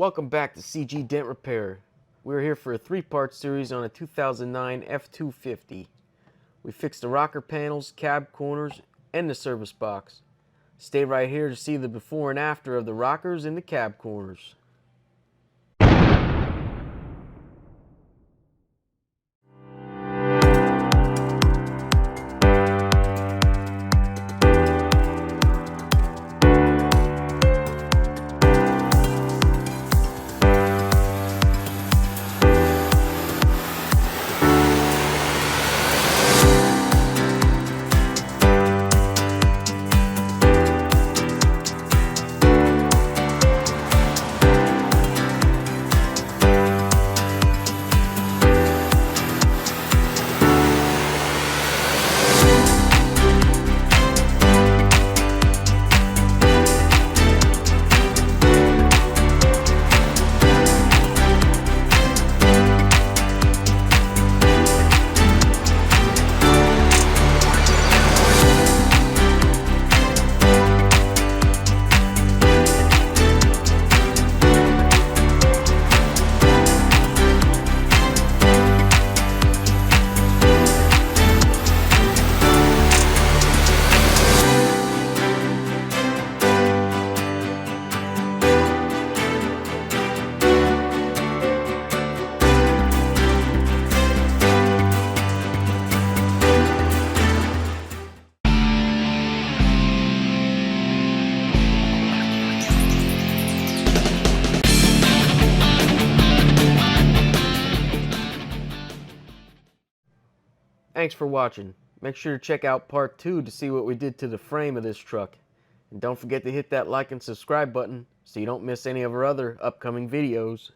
Welcome back to CG Dent Repair. We're here for a three-part series on a 2009 F250. We fixed the rocker panels, cab corners, and the service box. Stay right here to see the before and after of the rockers and the cab corners. Thanks for watching. Make sure to check out part 2 to see what we did to the frame of this truck. And don't forget to hit that like and subscribe button so you don't miss any of our other upcoming videos.